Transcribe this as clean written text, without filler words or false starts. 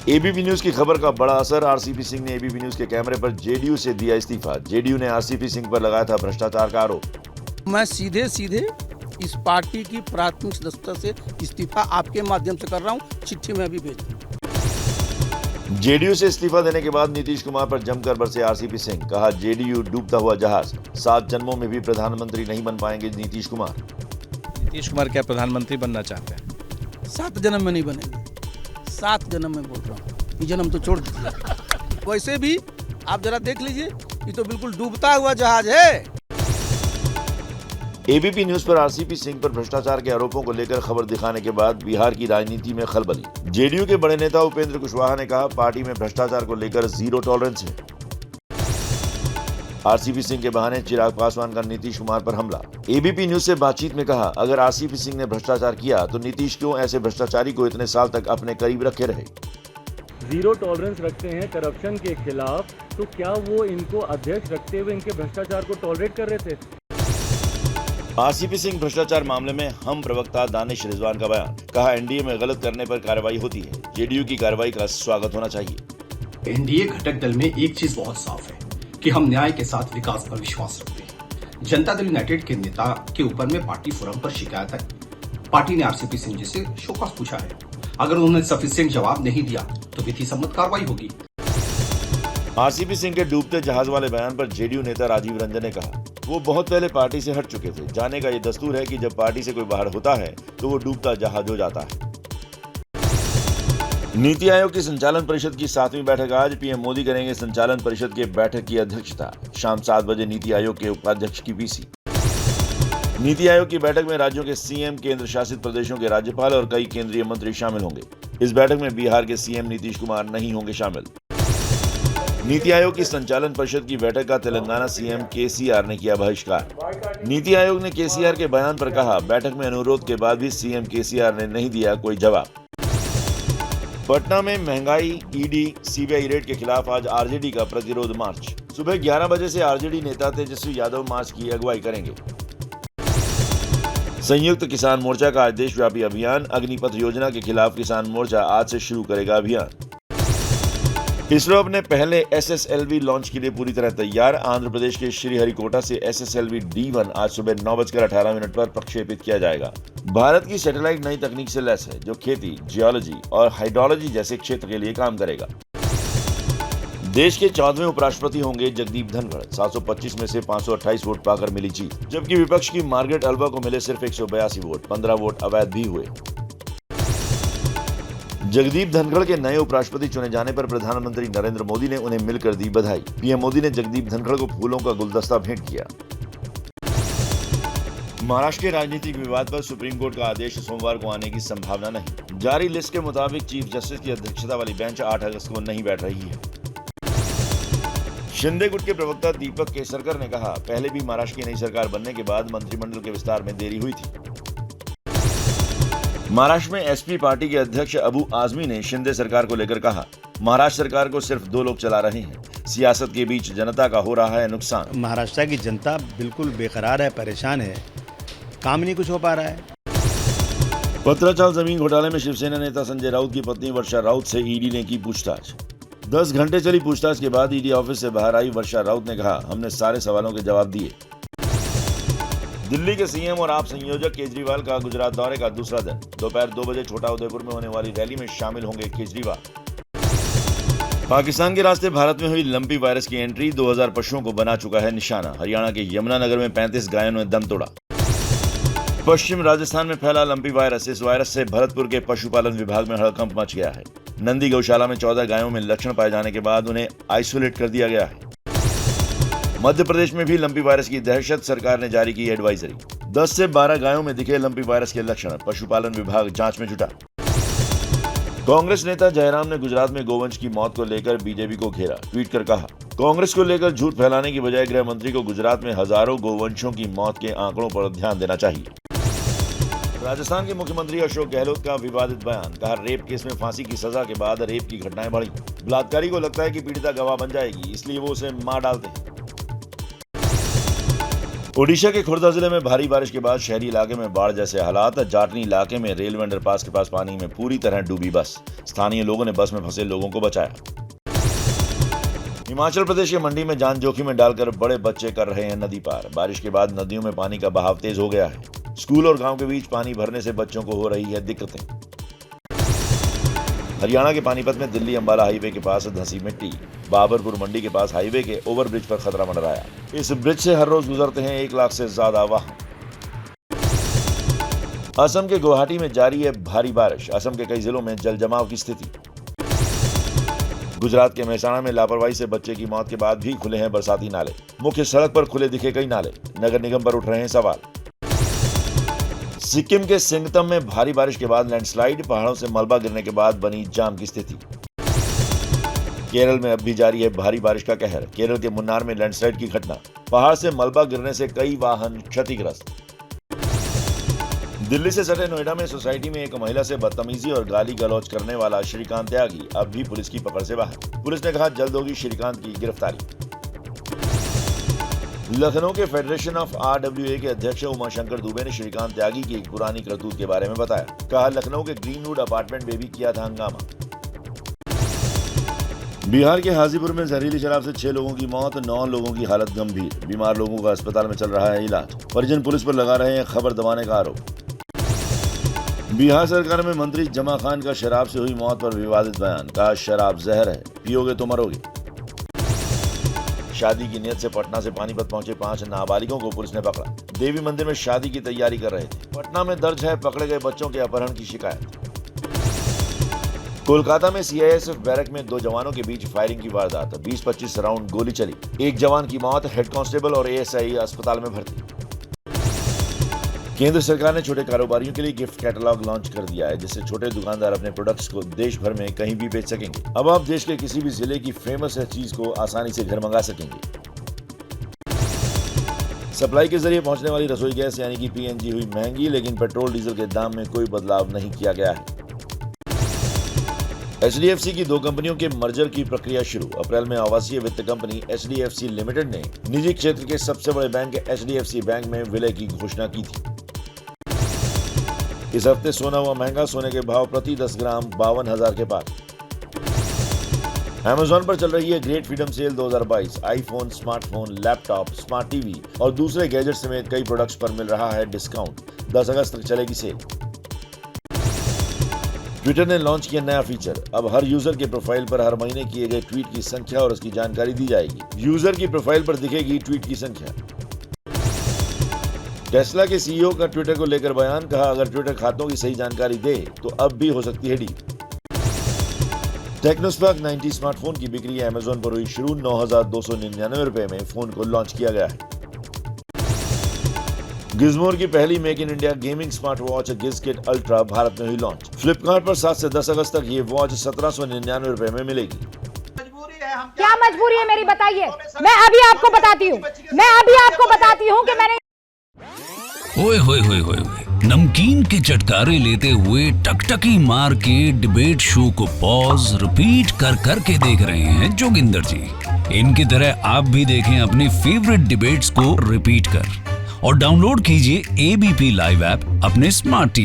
ABP news की खबर का बड़ा असर। आरसीपी सिंह ने एबीपी न्यूज के कैमरे पर जेडीयू से दिया इस्तीफा। जेडीयू ने आरसीपी सिंह पर लगाया था भ्रष्टाचार का आरोप। मैं सीधे सीधे इस पार्टी की प्राथमिक सदस्यता से इस्तीफा आपके माध्यम से कर रहा हूँ, चिट्ठी में भी भेज दूं। जेडीयू से इस्तीफा देने के बाद नीतीश कुमार पर जमकर बरसे आरसीपी सिंह। कहा, जेडीयू डूबता हुआ जहाज, 7 जन्मों में भी प्रधानमंत्री नहीं बन पाएंगे नीतीश कुमार। नीतीश कुमार क्या प्रधानमंत्री बनना चाहते हैं? 7 जन्म में नहीं बनेंगे, 7 जन्म में बोल रहा हूँ, ये जन्म तो छोड़ दीजिए। वैसे भी आप जरा देख लीजिए, ये तो बिल्कुल डूबता हुआ जहाज है। एबीपी न्यूज पर आरसीपी सिंह पर भ्रष्टाचार के आरोपों को लेकर खबर दिखाने के बाद बिहार की राजनीति में खलबली। जेडीयू के बड़े नेता उपेंद्र कुशवाहा ने कहा, पार्टी में भ्रष्टाचार को लेकर जीरो टॉलरेंस है। आरसीपी सिंह के बहाने चिराग पासवान का नीतीश कुमार पर हमला। एबीपी न्यूज से बातचीत में कहा, अगर आरसीपी सिंह ने भ्रष्टाचार किया तो नीतीश क्यों ऐसे भ्रष्टाचारी को इतने साल तक अपने करीब रखे रहे। जीरो टॉलरेंस रखते हैं करप्शन के खिलाफ, तो क्या वो इनको अध्यक्ष रखते हुए इनके भ्रष्टाचार को टॉलरेट कर रहे थे? आरसीपी सिंह भ्रष्टाचार मामले में हम प्रवक्ता दानिश रिजवान का बयान। कहा, एनडीए में गलत करने पर कार्रवाई होती है, जेडीयू की कार्रवाई का स्वागत होना चाहिए। एनडीए घटक दल में एक चीज बहुत साफ है कि हम न्याय के साथ विकास पर विश्वास रखते हैं। जनता दल यूनाइटेड के नेता के ऊपर में पार्टी फोरम पर शिकायत है। पार्टी ने आरसीपी सिंह जी से शोकॉज पूछा है। अगर उन्होंने सफिशिएंट जवाब नहीं दिया तो विधि सम्मत कार्रवाई होगी। आरसीपी सिंह के डूबते जहाज वाले बयान पर जेडीयू नेता राजीव रंजन ने कहा, वो बहुत पहले पार्टी से हट चुके थे। जाने का ये दस्तूर है कि जब पार्टी से कोई बाहर होता है तो वो डूबता जहाज हो जाता है। नीति आयोग की संचालन परिषद की 7वीं बैठक आज। पीएम मोदी करेंगे संचालन परिषद के बैठक की अध्यक्षता। शाम 7 बजे नीति आयोग के उपाध्यक्ष की पीसी। नीति आयोग की बैठक में राज्यों के सीएम, केंद्र शासित प्रदेशों के राज्यपाल और कई केंद्रीय मंत्री शामिल होंगे। इस बैठक में बिहार के सीएम नीतीश कुमार नहीं होंगे शामिल। नीति आयोग की संचालन परिषद की बैठक का तेलंगाना सीएम केसीआर ने किया बहिष्कार। नीति आयोग ने केसीआर के बयान पर कहा, बैठक में अनुरोध के बाद भी सीएम केसीआर ने नहीं दिया कोई जवाब। पटना में महंगाई, ईडी, सीबीआई रेड के खिलाफ आज आरजेडी का प्रतिरोध मार्च। सुबह 11 बजे से आरजेडी नेता तेजस्वी यादव मार्च की अगुवाई करेंगे। संयुक्त किसान मोर्चा का आज देशव्यापी अभियान। अग्निपथ योजना के खिलाफ किसान मोर्चा आज से शुरू करेगा अभियान। इसरो अपने पहले एसएसएलवी लॉन्च के लिए पूरी तरह तैयार। आंध्र प्रदेश के श्रीहरिकोटा से एसएसएलवी D1 आज सुबह 9:18 पर प्रक्षेपित किया जाएगा। भारत की सैटेलाइट नई तकनीक से लैस है, जो खेती, जियोलॉजी और हाइड्रोलॉजी जैसे क्षेत्र के लिए काम करेगा। देश के 14वें उपराष्ट्रपति होंगे जगदीप धनखड़। 725 में से 528 वोट पाकर मिली जीत, जबकि विपक्ष की मार्गरेट अल्वा को मिले सिर्फ 182 वोट। 15 वोट अवैध भी हुए। जगदीप धनखड़ के नए उपराष्ट्रपति चुने जाने पर प्रधानमंत्री नरेंद्र मोदी ने उन्हें मिलकर दी बधाई। पीएम मोदी ने जगदीप धनखड़ को फूलों का गुलदस्ता भेंट किया। महाराष्ट्र के राजनीतिक विवाद पर सुप्रीम कोर्ट का आदेश सोमवार को आने की संभावना नहीं। जारी लिस्ट के मुताबिक चीफ जस्टिस की अध्यक्षता वाली बेंच 8 अगस्त को नहीं बैठ रही है। शिंदे गुट के प्रवक्ता दीपक केसरकर ने कहा, पहले भी महाराष्ट्र की नई सरकार बनने के बाद मंत्रिमंडल के विस्तार में देरी हुई थी। महाराष्ट्र में एसपी पार्टी के अध्यक्ष अबू आजमी ने शिंदे सरकार को लेकर कहा, महाराष्ट्र सरकार को सिर्फ 2 लोग चला रहे हैं। सियासत के बीच जनता का हो रहा है नुकसान। महाराष्ट्र की जनता बिल्कुल बेकरार है, परेशान है, काम नहीं कुछ हो पा रहा है। पत्राचाल जमीन घोटाले में शिवसेना नेता संजय राउत की पत्नी वर्षा राउत से ईडी ने की पूछताछ। 10 घंटे चली पूछताछ के बाद ईडी ऑफिस से बाहर आई वर्षा राउत ने कहा, हमने सारे सवालों के जवाब दिए। दिल्ली के सीएम और आप संयोजक केजरीवाल का गुजरात दौरे का दूसरा दिन। दोपहर 2 बजे छोटा उदेपुर में होने वाली रैली में शामिल होंगे केजरीवाल। पाकिस्तान के रास्ते भारत में हुई लंपी वायरस की एंट्री। 2000 पशुओं को बना चुका है निशाना। हरियाणा के यमुनानगर में 35 गायों ने दम तोड़ा। पश्चिम राजस्थान में फैला लंपी वायरस। इस वायरस से भरतपुर के पशुपालन विभाग में हड़कंप मच गया है। नंदी गौशाला में 14 गायों में लक्षण पाए जाने के बाद उन्हें आइसोलेट कर दिया गया है। मध्य प्रदेश में भी लंपी वायरस की दहशत। सरकार ने जारी की एडवाइजरी। 10 से 12 गायों में दिखे लंपी वायरस के लक्षण। पशुपालन विभाग जांच में जुटा। कांग्रेस नेता जयराम ने गुजरात में गोवंश की मौत को लेकर बीजेपी को घेरा। ट्वीट कर कहा, कांग्रेस को लेकर झूठ फैलाने की बजाय गृह मंत्री को गुजरात में हजारों गोवंशों की मौत के आंकड़ों पर ध्यान देना चाहिए। राजस्थान के मुख्यमंत्री अशोक गहलोत का विवादित बयान। कहा, रेप केस में फांसी की सजा के बाद रेप की घटनाएं बढ़ी। बलात्कारी को लगता है कि पीड़िता गवाह बन जाएगी, इसलिए वो उसे मार डालते हैं। ओडिशा के खुर्दा जिले में भारी बारिश के बाद शहरी इलाके में बाढ़ जैसे हालात। जाटनी इलाके में रेलवे अंडरपास के पास पानी में पूरी तरह डूबी बस। स्थानीय लोगों ने बस में फंसे लोगों को बचाया। हिमाचल प्रदेश के मंडी में जान जोखिम में डालकर बड़े बच्चे कर रहे हैं नदी पार। बारिश के बाद नदियों में पानी का बहाव तेज हो गया है। स्कूल और गांव के बीच पानी भरने से बच्चों को हो रही है दिक्कतें। हरियाणा के पानीपत में दिल्ली अंबाला हाईवे के पास धंसी मिट्टी। बाबरपुर मंडी के पास हाईवे के ओवरब्रिज पर खतरा मंडराया। इस ब्रिज से हर रोज गुजरते हैं 1 लाख से ज्यादा वाहन। असम के गुवाहाटी में जारी है भारी बारिश। असम के कई जिलों में जल जमाव की स्थिति। गुजरात के मेहसाणा में लापरवाही से बच्चे की मौत के बाद भी खुले हैं बरसाती नाले। मुख्य सड़क पर खुले दिखे कई नाले। नगर निगम पर उठ रहे हैं सवाल। सिक्किम के सिंगतम में भारी बारिश के बाद लैंडस्लाइड। पहाड़ों से मलबा गिरने के बाद बनी जाम की स्थिति। केरल में अब भी जारी है भारी बारिश का कहर। केरल के मुन्नार में लैंडस्लाइड की घटना। पहाड़ से मलबा गिरने से कई वाहन क्षतिग्रस्त। दिल्ली से सटे नोएडा में सोसाइटी में एक महिला से बदतमीजी और गाली गलौज करने वाला श्रीकांत त्यागी अब भी पुलिस की पकड़ से बाहर। पुलिस ने कहा जल्द होगी श्रीकांत की गिरफ्तारी। लखनऊ के फेडरेशन ऑफ RWA के अध्यक्ष उमाशंकर दुबे ने श्रीकांत त्यागी की एक पुरानी करतूत के बारे में बताया। कहा लखनऊ के ग्रीनवुड अपार्टमेंट में भी किया था हंगामा। बिहार के हाजीपुर में जहरीली शराब से 6 लोगों की मौत, 9 लोगों की हालत गंभीर। बीमार लोगों का अस्पताल में चल रहा है इलाज। परिजन पुलिस पर लगा रहे हैं खबर दबाने का आरोप। बिहार सरकार में मंत्री जमा खान का शराब से हुई मौत पर विवादित बयान। कहा शराब जहर है, पियोगे तो मरोगे। शादी की नियत से पटना से पानीपत पहुंचे 5 नाबालिगों को पुलिस ने पकड़ा। देवी मंदिर में शादी की तैयारी कर रहे थे। पटना में दर्ज है पकड़े गए बच्चों के अपहरण की शिकायत। कोलकाता में CISF बैरक में 2 जवानों के बीच फायरिंग की वारदात। 20-25 राउंड गोली चली। एक जवान की मौत। हेड कांस्टेबल और ASI अस्पताल में भर्ती। केंद्र सरकार ने छोटे कारोबारियों के लिए गिफ्ट कैटलॉग लॉन्च कर दिया है, जिससे छोटे दुकानदार अपने प्रोडक्ट्स को देश भर में कहीं भी बेच सकेंगे। अब आप देश के किसी भी जिले की फेमस चीज को आसानी से घर मंगा सकेंगे। सप्लाई के जरिए पहुंचने वाली रसोई गैस यानी कि PNG हुई महंगी, लेकिन पेट्रोल डीजल के दाम में कोई बदलाव नहीं किया गया है। HDFC की 2 कंपनियों के मर्जर की प्रक्रिया शुरू। अप्रैल में आवासीय वित्त कंपनी HDFC लिमिटेड ने निजी क्षेत्र के सबसे बड़े बैंक HDFC बैंक में विलय की घोषणा की थी। इस हफ्ते सोना हुआ महंगा। सोने के भाव प्रति 10 ग्राम 52,000 के पार। Amazon पर चल रही है great freedom cell 2022। IPhone, smartphone, laptop, smart TV और दूसरे गैजेट समेत कई प्रोडक्ट्स पर मिल रहा है डिस्काउंट। 10 अगस्त तक चलेगी सेल। ट्विटर ने लॉन्च किया नया फीचर। अब हर यूजर के प्रोफाइल पर हर महीने किए गए ट्वीट की संख्या और उसकी जानकारी दी जाएगी। यूजर की प्रोफाइल पर दिखेगी ट्वीट की संख्या। टेस्ला के CEO का ट्विटर को लेकर बयान। कहा अगर ट्विटर खातों की सही जानकारी दे तो अब भी हो सकती है डील। टेक्नोस्पार्क 90 स्मार्टफोन की बिक्री Amazon पर हुई शुरू। 9,299 रुपए में फोन को लॉन्च किया गया है। गिज़मोर की पहली make in India gaming smart watch Gizkit Ultra Bharat में हुई लॉन्च। फ्लिपकार्ट पर 7 से 10 अगस्त तक ये वॉच 1,799 रुपए में मिलेगी। क्या मजबूरी है मेरी बताइए? मैं अभी आपको बताती हूँ कि मैंने ओए होए होए होए नमकीन के चटकारे लेते हुए टकटकी मार के डिबेट शो को पॉज रिपीट कर करके देख रहे हैं जोगिंदर जी। इनकी तरह आप भी देखें अपनी फेवरेट डिबेट्स को रिपीट कर और डाउनलोड कीजिए ABP लाइव ऐप अपने स्मार्ट टीवी।